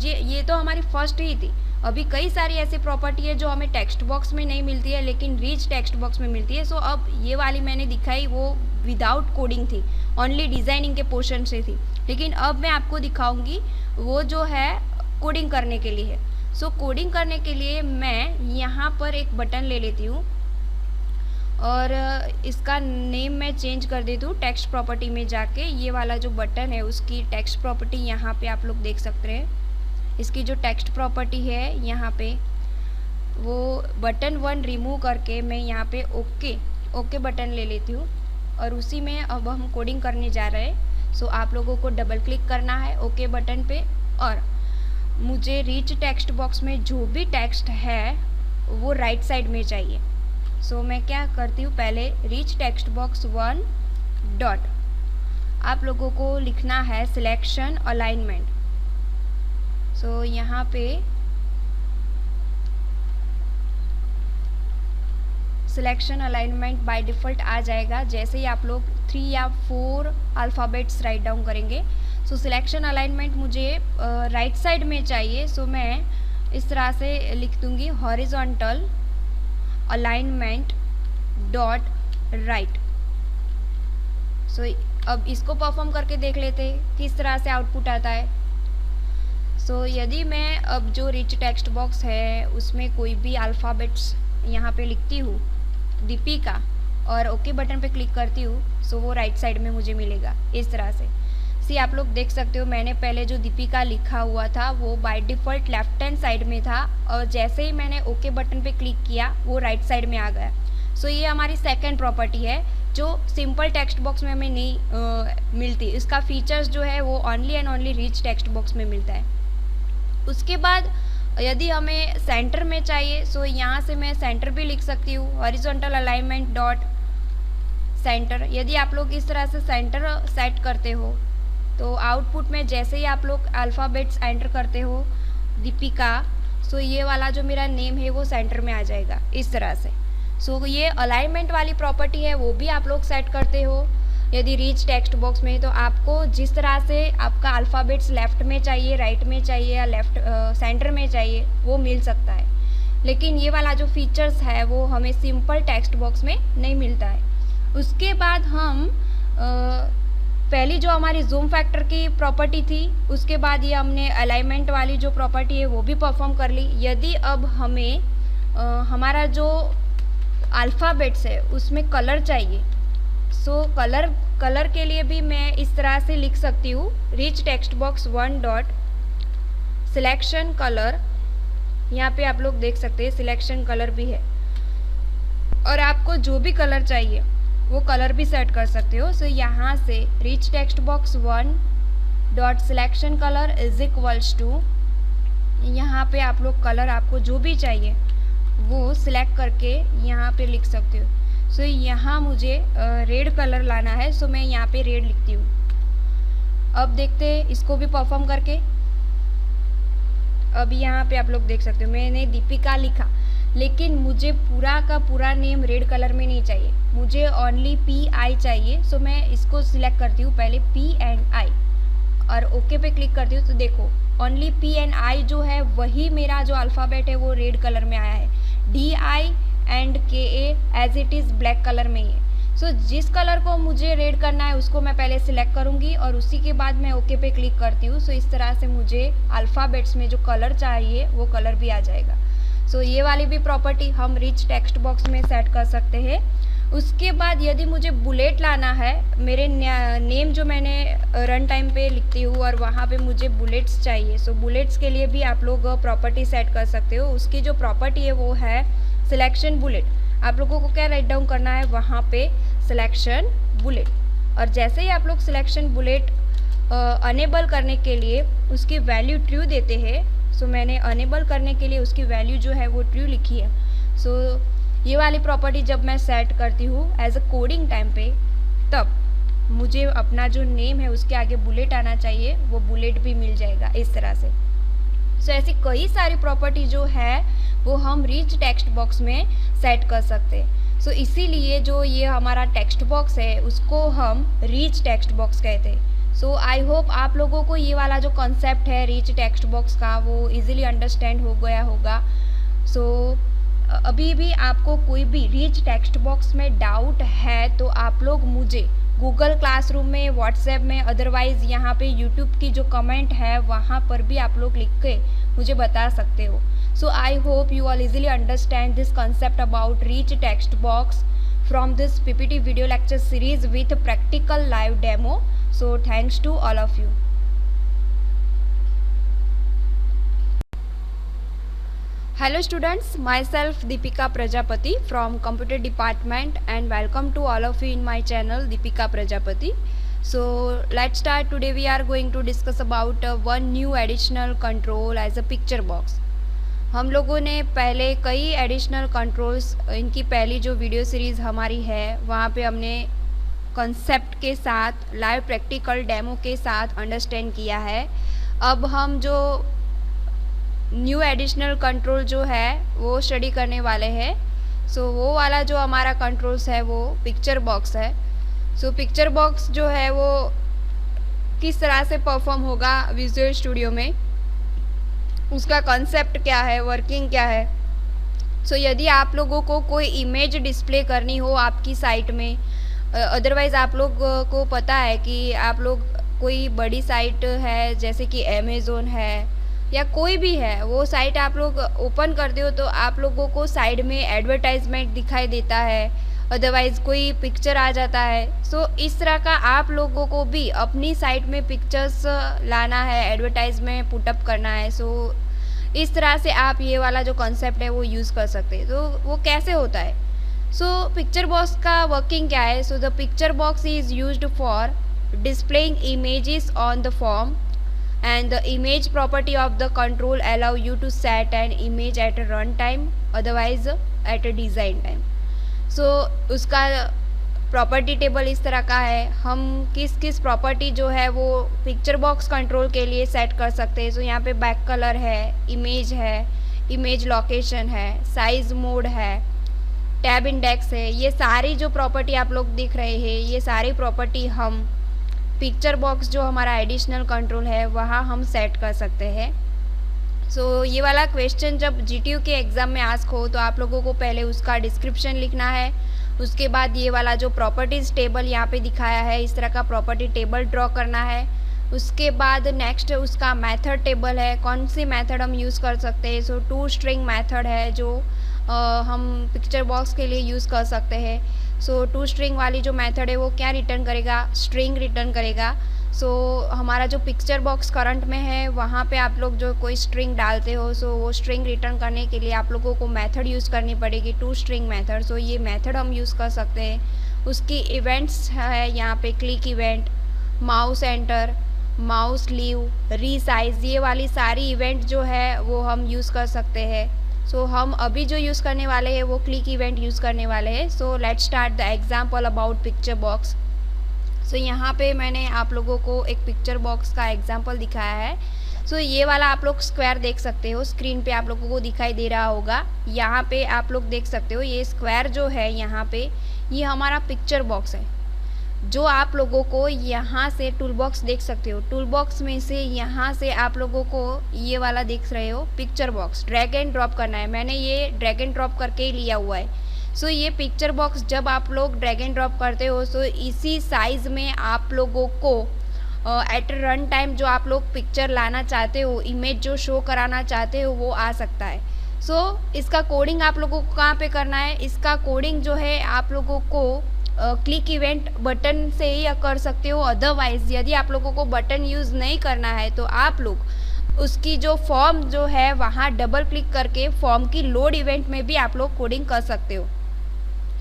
A: ये तो हमारी फर्स्ट ही थी। अभी कई सारी ऐसी प्रॉपर्टी है जो हमें टेक्स्ट बॉक्स में नहीं मिलती है लेकिन रिच टेक्स्ट बॉक्स में मिलती है। सो अब ये वाली मैंने दिखाई वो विदाउट कोडिंग थी, ओनली डिज़ाइनिंग के पोर्शन से थी, लेकिन अब मैं आपको दिखाऊंगी वो जो है कोडिंग करने के लिए है। सो कोडिंग करने के लिए मैं यहाँ पर एक बटन ले लेती हूँ और इसका नेम मैं चेंज कर देती हूँ। टेक्स्ट प्रॉपर्टी में जाके ये वाला जो बटन है उसकी टेक्स्ट प्रॉपर्टी यहाँ पे आप लोग देख सकते हैं। इसकी जो टेक्स्ट प्रॉपर्टी है यहाँ पे वो बटन 1 रिमूव करके मैं यहाँ पे ओके बटन ले लेती हूँ और उसी में अब हम कोडिंग करने जा रहे हैं। सो आप लोगों को डबल क्लिक करना है ओके बटन पे, और मुझे रिच टेक्स्ट बॉक्स में जो भी टेक्स्ट है वो राइट साइड में चाहिए। सो मैं क्या करती हूँ, पहले रिच टेक्स्ट बॉक्स 1 डॉट आप लोगों को लिखना है सिलेक्शन अलाइनमेंट। सो यहाँ पे सिलेक्शन अलाइनमेंट बाय डिफ़ॉल्ट आ जाएगा जैसे ही आप लोग 3 या 4 अल्फ़ाबेट्स राइट डाउन करेंगे। सो सिलेक्शन अलाइनमेंट मुझे राइट साइड में चाहिए। सो मैं इस तरह से लिख दूँगी हॉरिजॉन्टल अलाइनमेंट डॉट राइट। सो अब इसको परफॉर्म करके देख लेते हैं किस तरह से आउटपुट आता है। सो यदि मैं अब जो रिच टेक्स्ट बॉक्स है उसमें कोई भी अल्फ़ाबेट्स यहाँ पे लिखती हूँ दीपिका और ओके बटन पे क्लिक करती हूँ, सो वो राइट साइड में मुझे मिलेगा इस तरह से। सी आप लोग देख सकते हो मैंने पहले जो दीपिका लिखा हुआ था वो by default left hand side में था और जैसे ही मैंने ओके बटन पे क्लिक किया वो राइट साइड में आ गया। सो ये हमारी सेकंड प्रॉपर्टी है जो सिंपल टेक्स्ट बॉक्स में हमें नहीं मिलती। इसका फीचर्स जो है वो only and only rich text box में मिलता है। उसके बाद यदि हमें सेंटर में चाहिए सो यहाँ से मैं सेंटर भी लिख सकती हूँ, हॉरिजॉन्टल अलाइनमेंट डॉट सेंटर। यदि आप लोग इस तरह से सेंटर सेट करते हो तो आउटपुट में जैसे ही आप लोग अल्फ़ाबेट्स एंटर करते हो दीपिका, सो ये वाला जो मेरा नेम है वो सेंटर में आ जाएगा इस तरह से। सो ये अलाइनमेंट वाली प्रॉपर्टी है वो भी आप लोग सेट करते हो यदि रिच टेक्स्ट बॉक्स में, तो आपको जिस तरह से आपका अल्फ़ाबेट्स लेफ़्ट में चाहिए, राइट में चाहिए या लेफ़्ट सेंटर में चाहिए वो मिल सकता है, लेकिन ये वाला जो फीचर्स है वो हमें सिंपल टेक्स्ट बॉक्स में नहीं मिलता है। उसके बाद हम पहली जो हमारी जूम फैक्टर की प्रॉपर्टी थी उसके बाद ये हमने अलाइनमेंट वाली जो प्रॉपर्टी है वो भी परफॉर्म कर ली। यदि अब हमें हमारा जो अल्फ़ाबेट्स है उसमें कलर चाहिए, सो कलर के लिए भी मैं इस तरह से लिख सकती हूँ rich text box 1 dot selection colour. यहाँ पे आप लोग देख सकते हैं सिलेक्शन कलर भी है और आपको जो भी कलर चाहिए वो कलर भी सेट कर सकते हो। सो यहाँ से rich text box 1 dot selection colour is equals to, यहाँ पे आप लोग कलर आपको जो भी चाहिए वो सिलेक्ट करके यहाँ पे लिख सकते हो। सो यहाँ मुझे रेड कलर लाना है, सो मैं यहाँ पे रेड लिखती हूँ। अब देखते हैं इसको भी परफॉर्म करके। अब यहाँ पे आप लोग देख सकते हो मैंने दीपिका लिखा, लेकिन मुझे पूरा का पूरा नेम रेड कलर में नहीं चाहिए, मुझे ओनली PI चाहिए। सो मैं इसको सिलेक्ट करती हूँ पहले PNI और ओके पे क्लिक करती हूँ। तो देखो ओनली PNI जो है वही मेरा जो अल्फ़ाबेट है वो रेड कलर में आया है, DI and KA as it is black colour में ही है। सो जिस कलर को मुझे रेड करना है उसको मैं पहले सिलेक्ट करूँगी और उसी के बाद मैं ओके पे क्लिक करती हूँ। सो इस तरह से मुझे अल्फ़ाबेट्स में जो कलर चाहिए वो कलर भी आ जाएगा। सो ये वाली भी प्रॉपर्टी हम रिच टेक्स्ट बॉक्स में सेट कर सकते हैं। उसके बाद यदि मुझे बुलेट लाना है, मेरे नेम जो मैंने रन टाइम पे लिखती हूँ और वहाँ पे मुझे बुलेट्स चाहिए, सो बुलेट्स के लिए भी आप लोग प्रॉपर्टी सेट कर सकते हो। उसकी जो प्रॉपर्टी है वो है सिलेक्शन बुलेट। आप लोगों को क्या राइट डाउन करना है, वहाँ पे सिलेक्शन बुलेट, और जैसे ही आप लोग सिलेक्शन बुलेट अनेबल करने के लिए उसकी वैल्यू ट्रू देते हैं, सो मैंने अनेबल करने के लिए उसकी वैल्यू जो है वो ट्रू लिखी है। सो ये वाली प्रॉपर्टी जब मैं सेट करती हूँ एज अ कोडिंग टाइम पे, तब मुझे अपना जो नेम है उसके आगे बुलेट आना चाहिए, वो बुलेट भी मिल जाएगा इस तरह से। सो ऐसी कई सारी प्रॉपर्टी जो है वो हम रिच टेक्स्ट बॉक्स में सेट कर सकते हैं। सो इसीलिए जो ये हमारा टेक्स्ट बॉक्स है उसको हम रिच टेक्स्ट बॉक्स कहते हैं। सो आई होप आप लोगों को ये वाला जो कॉन्सेप्ट है रिच टेक्स्ट बॉक्स का वो इजीली अंडरस्टैंड हो गया होगा। सो अभी भी आपको कोई भी रिच टेक्स्ट बॉक्स में डाउट है तो आप लोग मुझे गूगल क्लासरूम में, व्हाट्सएप में, अदरवाइज़ यहाँ पे यूट्यूब की जो कमेंट है वहाँ पर भी आप लोग लिख के मुझे बता सकते हो। So I hope you all easily understand this concept about rich text box from this PPT video lecture series with practical live demo. So thanks to all of you. Hello students, myself Deepika Prajapati from Computer Department and welcome to all of you in my channel Deepika Prajapati. So let's start. Today we are going to discuss about one new additional control as a picture box. हम लोगों ने पहले कई additional controls, इनकी पहली जो video series हमारी है वहाँ पे हमने कॉन्सेप्ट के साथ, लाइव प्रैक्टिकल डेमो के साथ अंडरस्टैंड किया है। अब हम जो न्यू एडिशनल कंट्रोल जो है वो स्टडी करने वाले हैं। सो वो वाला जो हमारा कंट्रोल्स है वो पिक्चर बॉक्स है। सो पिक्चर बॉक्स जो है वो किस तरह से परफॉर्म होगा विजुअल स्टूडियो में, उसका कॉन्सेप्ट क्या है, वर्किंग क्या है। सो यदि आप लोगों को कोई इमेज डिस्प्ले करनी हो आपकी साइट में, अदरवाइज़ आप लोग को पता है कि आप लोग कोई बड़ी साइट है जैसे कि अमेज़ोन है या कोई भी है, वो साइट आप लोग ओपन करते हो तो आप लोगों को साइड में एडवर्टाइजमेंट दिखाई देता है, अदरवाइज़ कोई पिक्चर आ जाता है। सो इस तरह का आप लोगों को भी अपनी साइट में पिक्चर्स लाना है, एडवर्टाइजमेंट पुटअप करना है। सो इस तरह से आप ये वाला जो कॉन्सेप्ट है वो यूज़ कर सकते हैं। तो वो कैसे होता है? सो पिक्चर बॉक्स का वर्किंग क्या है? So the picture box is used for displaying images on the form, and the image property of the control allow you to set an image at a run time, otherwise at a design time. So उसका property table इस तरह का है। हम किस किस property जो है वो पिक्चर बॉक्स कंट्रोल के लिए सेट कर सकते हैं। सो यहाँ पे बैक कलर है, इमेज लोकेशन है, साइज मोड है, टैब इंडेक्स है। ये सारी जो प्रॉपर्टी आप लोग देख रहे हैं, ये सारी प्रॉपर्टी हम पिक्चर बॉक्स जो हमारा एडिशनल कंट्रोल है वहाँ हम सेट कर सकते हैं। सो ये वाला क्वेश्चन जब GTU के एग्ज़ाम में आस्क हो तो आप लोगों को पहले उसका डिस्क्रिप्शन लिखना है, उसके बाद ये वाला जो प्रॉपर्टीज़ टेबल यहाँ पे दिखाया है इस तरह का प्रॉपर्टी टेबल ड्रॉ करना है। उसके बाद नेक्स्ट उसका मेथड टेबल है, कौन सी मेथड हम यूज़ कर सकते हैं। सो टू स्ट्रिंग मेथड है जो हम पिक्चर बॉक्स के लिए यूज़ कर सकते हैं। सो टू स्ट्रिंग वाली जो मेथड है वो क्या रिटर्न करेगा, स्ट्रिंग रिटर्न करेगा। सो हमारा जो पिक्चर बॉक्स करंट में है वहाँ पे आप लोग जो कोई स्ट्रिंग डालते हो, सो वो स्ट्रिंग रिटर्न करने के लिए आप लोगों को मेथड यूज़ करनी पड़ेगी, टू स्ट्रिंग मेथड। सो ये मेथड हम यूज़ कर सकते हैं। उसकी इवेंट्स है यहाँ पे, click event, mouse enter, mouse leave, resize, ये वाली सारी इवेंट जो है वो हम यूज़ कर सकते हैं। सो हम अभी जो यूज़ करने वाले हैं वो क्लिक इवेंट यूज़ करने वाले हैं। So let's start the example about picture box. So यहाँ पे मैंने आप लोगों को एक पिक्चर बॉक्स का एग्जाम्पल दिखाया है। सो ये वाला आप लोग स्क्वायर देख सकते हो, स्क्रीन पे आप लोगों को दिखाई दे रहा होगा। यहाँ पे आप लोग देख सकते हो ये स्क्वायर जो है यहाँ पे, ये हमारा पिक्चर बॉक्स है। जो आप लोगों को यहाँ से टूल बॉक्स देख सकते हो, टूल बॉक्स में से यहाँ से आप लोगों को ये वाला देख रहे हो picture box, drag and drop करना है। मैंने ये ड्रैग एंड ड्रॉप करके ही लिया हुआ है। सो ये पिक्चर बॉक्स जब आप लोग ड्रैग एंड ड्रॉप करते हो सो इसी साइज़ में आप लोगों को एट रन टाइम जो आप लोग पिक्चर लाना चाहते हो, इमेज जो शो कराना चाहते हो वो आ सकता है। इसका कोडिंग आप लोगों को कहाँ पे करना है, इसका कोडिंग जो है आप लोगों को क्लिक इवेंट बटन से ही कर सकते हो। अदरवाइज़ यदि आप लोगों को बटन यूज़ नहीं करना है तो आप लोग उसकी जो फॉर्म जो है वहाँ डबल क्लिक करके फॉर्म की लोड इवेंट में भी आप लोग कोडिंग कर सकते हो।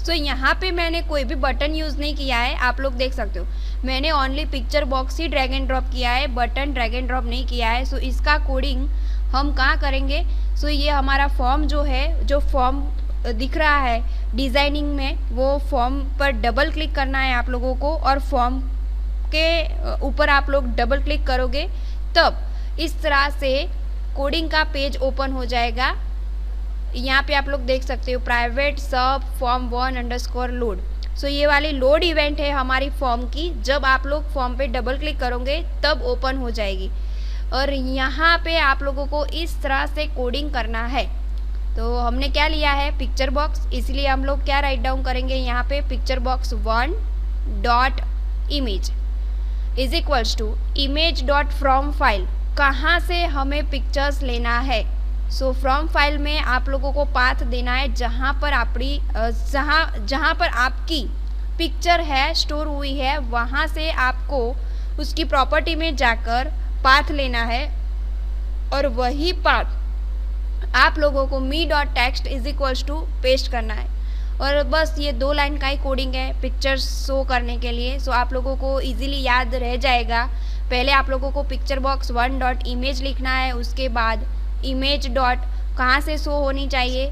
A: यहाँ पे मैंने कोई भी बटन यूज़ नहीं किया है, आप लोग देख सकते हो। मैंने only picture box he drag and drop किया है, बटन ड्रैग एंड ड्रॉप नहीं किया है। इसका कोडिंग हम कहाँ करेंगे, ये हमारा फॉर्म जो है, जो फॉर्म दिख रहा है डिज़ाइनिंग में, वो फॉर्म पर डबल क्लिक करना है आप लोगों को, और फॉर्म के ऊपर आप लोग डबल क्लिक करोगे तब इस तरह से कोडिंग का पेज ओपन हो जाएगा। यहाँ पे आप लोग देख सकते हो प्राइवेट सब फॉर्म 1_ लोड। ये वाली लोड इवेंट है हमारी फॉर्म की, जब आप लोग फॉर्म पे डबल क्लिक करोगे तब ओपन हो जाएगी। और यहाँ पे आप लोगों को इस तरह से कोडिंग करना है। तो हमने क्या लिया है, पिक्चर बॉक्स, इसलिए हम लोग क्या राइट डाउन करेंगे यहाँ पे, picture box 1.image is equals to image.from file. कहाँ से हमें पिक्चर्स लेना है, फ्रॉम फाइल में आप लोगों को पाथ देना है जहाँ पर जहाँ पर आपकी पिक्चर है स्टोर हुई है, वहाँ से आपको उसकी प्रॉपर्टी में जाकर पाथ लेना है, और वही पाथ आप लोगों को me.text is equals to paste करना है। और बस ये 2 लाइन का ही कोडिंग है पिक्चर्स शो करने के लिए। आप लोगों को इजीली याद रह जाएगा। पहले आप लोगों को पिक्चर बॉक्स 1.image लिखना है, उसके बाद इमेज डॉट कहाँ से शो होनी चाहिए,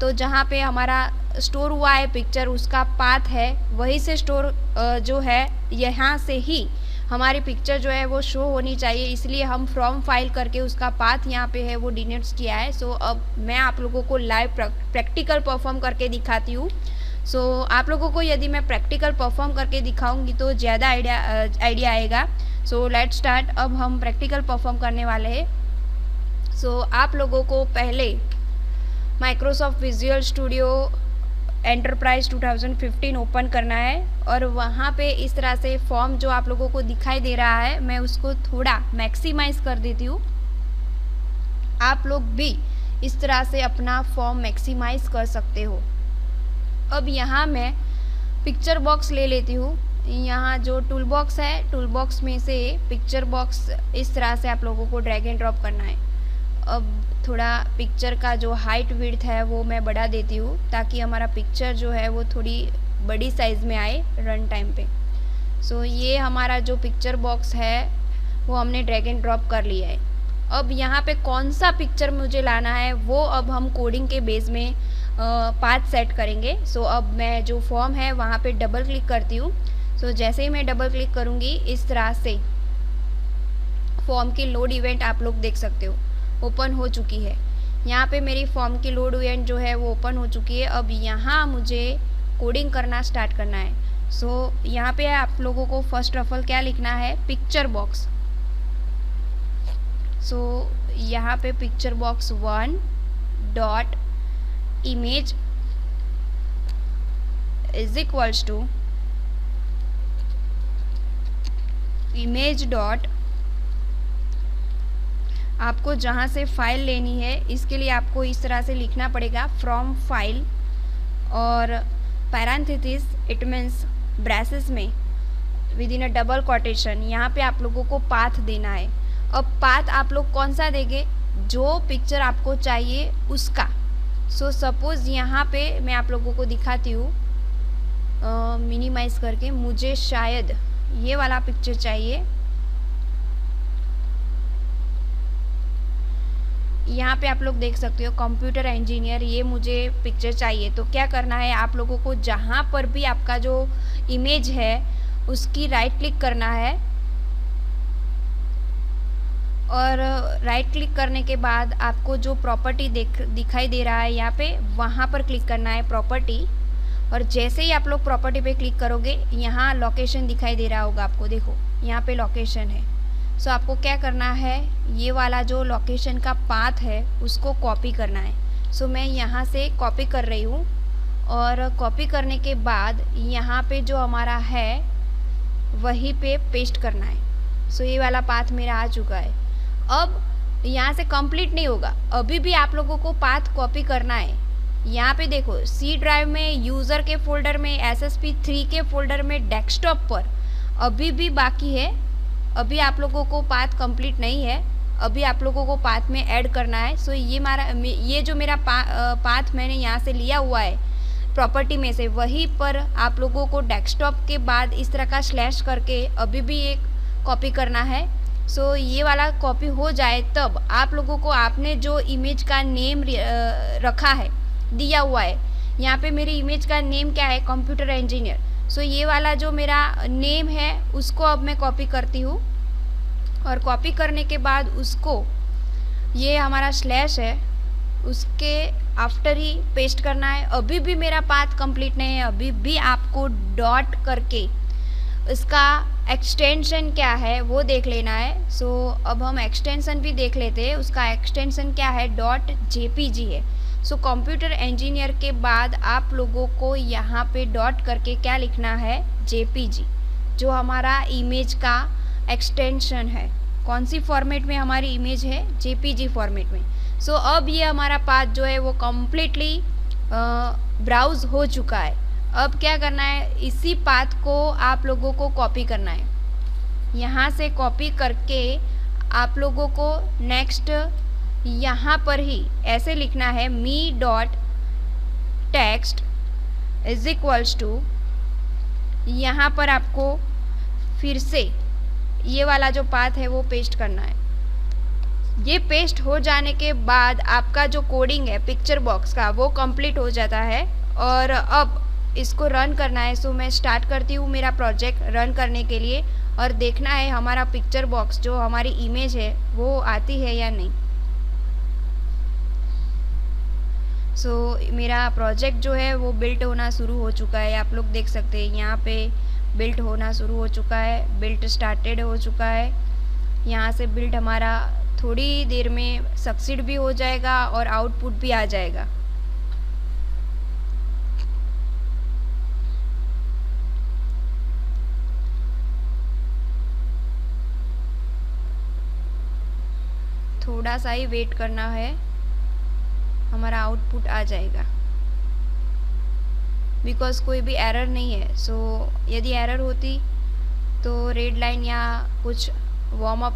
A: तो जहाँ पे हमारा स्टोर हुआ है पिक्चर उसका पाथ है, वहीं से स्टोर जो है यहाँ से ही हमारी पिक्चर जो है वो शो होनी चाहिए। इसलिए हम फ्रॉम फाइल करके उसका पाथ यहाँ पे है वो डिनोट्स किया है। अब मैं आप लोगों को लाइव प्रैक्टिकल परफॉर्म करके दिखाती हूँ। आप लोगों को यदि मैं प्रैक्टिकल परफॉर्म करके दिखाऊंगी तो ज़्यादा आइडिया आएगा। Let start. अब हम प्रैक्टिकल परफॉर्म करने वाले हैं। आप लोगों को पहले Microsoft visual studio enterprise 2015 open करना है, और वहाँ पे इस तरह से फॉर्म जो आप लोगों को दिखाई दे रहा है मैं उसको थोड़ा मैक्सिमाइज कर देती हूँ। आप लोग भी इस तरह से अपना फॉर्म मैक्सिमाइज कर सकते हो। अब यहाँ मैं पिक्चर बॉक्स ले लेती हूँ। यहाँ जो टूल बॉक्स है, टूल बॉक्स में से पिक्चर बॉक्स इस तरह से आप लोगों को ड्रैग एंड ड्रॉप करना है। अब थोड़ा पिक्चर का जो हाइट विड्थ है वो मैं बढ़ा देती हूँ ताकि हमारा पिक्चर जो है वो थोड़ी बड़ी साइज़ में आए रन टाइम पे। ये हमारा जो पिक्चर बॉक्स है वो हमने ड्रैग एंड ड्रॉप कर लिया है। अब यहाँ पे कौन सा पिक्चर मुझे लाना है वो अब हम कोडिंग के बेस में पाथ सेट करेंगे। अब मैं जो फॉर्म है वहाँ पे डबल क्लिक करती हूँ। जैसे ही मैं डबल क्लिक करूँगी इस तरह से फॉर्म की लोड इवेंट आप लोग देख सकते हो ओपन हो चुकी है। यहाँ पे मेरी फॉर्म की लोड इवेंट जो है वो ओपन हो चुकी है। अब यहाँ मुझे कोडिंग करना स्टार्ट करना है। यहाँ पे आप लोगों को फर्स्ट ऑफ ऑल क्या लिखना है, पिक्चर बॉक्स। यहाँ पे picture box 1.image is equals to image dot, आपको जहाँ से फाइल लेनी है इसके लिए आपको इस तरह से लिखना पड़ेगा फ्रॉम फाइल, और पैरेंथेसिस इट मीन्स ब्रैसेस में with in a double quotation यहाँ पे आप लोगों को पाथ देना है। अब पाथ आप लोग कौन सा देंगे, जो पिक्चर आपको चाहिए उसका। सपोज़ यहाँ पे मैं आप लोगों को दिखाती हूँ मिनिमाइज़ करके, मुझे शायद ये वाला पिक्चर चाहिए। यहाँ पे आप लोग देख सकते हो कंप्यूटर इंजीनियर, ये मुझे पिक्चर चाहिए। तो क्या करना है, आप लोगों को जहाँ पर भी आपका जो इमेज है उसकी राइट क्लिक करना है, और राइट क्लिक करने के बाद आपको जो प्रॉपर्टी दिखाई दे रहा है यहाँ पे, वहाँ पर क्लिक करना है प्रॉपर्टी। और जैसे ही आप लोग प्रॉपर्टी पे क्लिक करोगे यहाँ लोकेशन दिखाई दे रहा होगा आपको, देखो यहाँ पे लोकेशन है। आपको क्या करना है, ये वाला जो लोकेशन का पाथ है उसको कॉपी करना है। मैं यहाँ से कॉपी कर रही हूँ और कॉपी करने के बाद यहाँ पे जो हमारा है वहीं पे पेस्ट करना है। सो ये वाला पाथ मेरा आ चुका है। अब यहाँ से कंप्लीट नहीं होगा, अभी भी आप लोगों को पाथ कॉपी करना है। यहाँ पे देखो सी ड्राइव में, यूज़र के फोल्डर में, SSP3 के फोल्डर में, डेस्कटॉप पर अभी भी बाकी है। अभी आप लोगों को पाथ कंप्लीट नहीं है, अभी आप लोगों को पाथ में ऐड करना है। सो ये जो मेरा पाथ मैंने यहाँ से लिया हुआ है प्रॉपर्टी में से, वहीं पर आप लोगों को डेस्कटॉप के बाद इस तरह का स्लैश करके अभी भी एक कॉपी करना है। सो ये वाला कॉपी हो जाए तब आप लोगों को आपने जो इमेज का नेम रखा है, दिया हुआ है, यहाँ पे मेरी इमेज का नेम क्या है, कंप्यूटर इंजीनियर। सो ये वाला जो मेरा नेम है उसको अब मैं कॉपी करती हूँ, और कॉपी करने के बाद उसको, ये हमारा स्लैश है, उसके आफ्टर ही पेस्ट करना है। अभी भी मेरा पाथ कंप्लीट नहीं है, अभी भी आपको डॉट करके इसका एक्सटेंशन क्या है वो देख लेना है। सो अब हम एक्सटेंशन भी देख लेते हैं। उसका एक्सटेंशन क्या है, .jpg है। सो कंप्यूटर इंजीनियर के बाद आप लोगों को यहाँ पे डॉट करके क्या लिखना है, JPG, जो हमारा इमेज का एक्सटेंशन है। कौन सी फॉर्मेट में हमारी इमेज है, JPG फॉर्मेट में। सो अब ये हमारा पाथ जो है वो कम्प्लीटली ब्राउज हो चुका है। अब क्या करना है, इसी पाथ को आप लोगों को कॉपी करना है। यहाँ से कॉपी करके आप लोगों को नेक्स्ट यहाँ पर ही ऐसे लिखना है, me.text इज इक्वल्स टू, यहाँ पर आपको फिर से ये वाला जो पाथ है वो पेस्ट करना है। ये पेस्ट हो जाने के बाद आपका जो कोडिंग है पिक्चर बॉक्स का वो कंप्लीट हो जाता है, और अब इसको रन करना है। सो मैं स्टार्ट करती हूँ मेरा प्रोजेक्ट रन करने के लिए, और देखना है हमारा पिक्चर बॉक्स जो हमारी इमेज है वो आती है या नहीं। सो मेरा प्रोजेक्ट जो है वो बिल्ट होना शुरू हो चुका है। आप लोग देख सकते हैं यहाँ पे बिल्ट होना शुरू हो चुका है, बिल्ट स्टार्टेड हो चुका है। यहाँ से बिल्ट हमारा थोड़ी देर में सक्सीड भी हो जाएगा और आउटपुट भी आ जाएगा। थोड़ा सा ही वेट करना है, हमारा आउटपुट आ जाएगा। बिकॉज कोई भी एरर नहीं है। सो यदि एरर होती तो रेड लाइन या कुछ वार्म अप,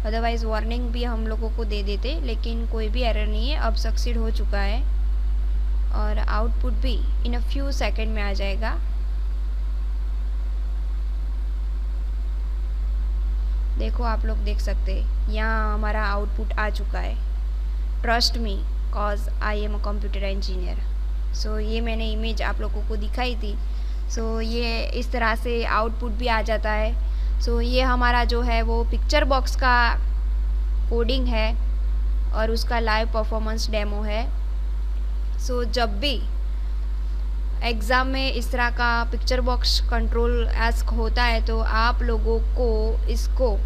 A: अदरवाइज़ वार्निंग भी हम लोगों को दे देते, लेकिन कोई भी एरर नहीं है। अब सक्सीड हो चुका है और आउटपुट भी इन अ फ्यू सेकेंड में आ जाएगा। देखो आप लोग देख सकते हैं यहाँ हमारा आउटपुट आ चुका है। Trust me cause I am a computer engineer. So ये मैंने इमेज आप लोगों को दिखाई थी। सो ये इस तरह से आउटपुट भी आ जाता है। सो ये हमारा जो है वो पिक्चर बॉक्स का कोडिंग है और उसका लाइव परफॉर्मेंस डेमो है। सो जब भी एग्ज़ाम में इस तरह का पिक्चर बॉक्स कंट्रोल आस्क होता है तो आप लोगों को इसको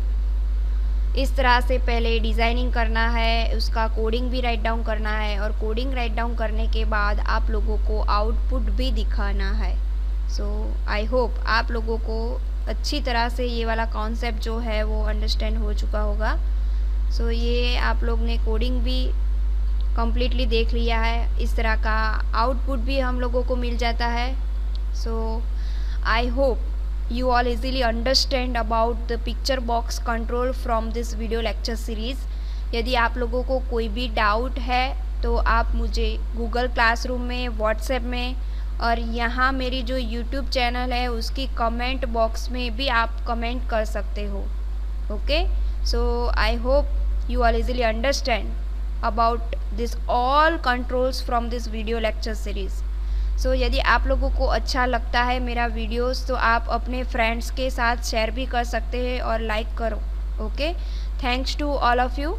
A: इस तरह से पहले डिज़ाइनिंग करना है, उसका कोडिंग भी राइट डाउन करना है, और कोडिंग राइट डाउन करने के बाद आप लोगों को आउटपुट भी दिखाना है। सो आई होप आप लोगों को अच्छी तरह से ये वाला कॉन्सेप्ट जो है वो अंडरस्टैंड हो चुका होगा। सो ये आप लोग ने कोडिंग भी कम्प्लीटली देख लिया है। इस तरह का आउटपुट भी हम लोगों को मिल जाता है। So I hope you all easily understand about the picture box control from this video lecture series। यदि आप लोगों को कोई भी डाउट है तो आप मुझे गूगल क्लासरूम में, व्हाट्सएप में, और यहाँ मेरी जो यूट्यूब चैनल है उसकी कमेंट बॉक्स में भी आप कमेंट कर सकते हो। Okay, so I hope you all easily understand about this all controls from this video lecture series। सो यदि आप लोगों को अच्छा लगता है मेरा वीडियोस तो आप अपने फ्रेंड्स के साथ शेयर भी कर सकते हैं और लाइक करो। Okay, thanks to all of you.